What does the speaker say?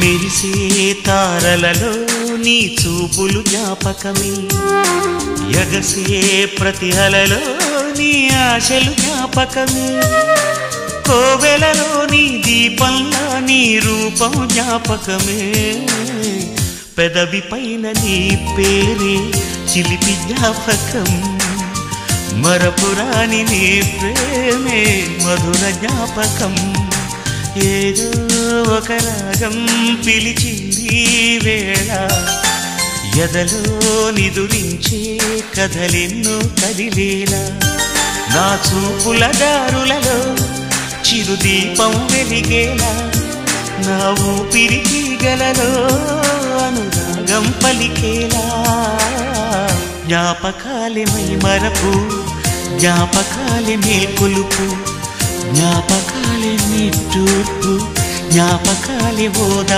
మెరిసే తారలలో నీ చూపులు జ్ఞాపకమే ఎగసే ప్రతి అలలో నీ ఆశలు జ్ఞాపకమే కోవెలలో నీ దీపంలా నీ రూపం జ్ఞాపకమే పెదవి పైన నీ పేరే చిలిపి జ్ఞాపకం మరపురాని నీ ప్రేమే మధుర జ్ఞాపకం ఏదో ఒక రాగం పిలిచింది వేళ ఎదలో నిదురించే కథలెన్నో కదిలేలా నా చూపుల దారులలో చిరుదీపం వెలిగేలా నా ఊపిరికి గలలో అనురాగం పలికేలా జ్ఞాపకాలే మై మరపు జ్ఞాపకాలే మేల్కొలుపు జ్ఞాపకాలే నిట్టూర్పు జ్ఞాపకాలే ఓదా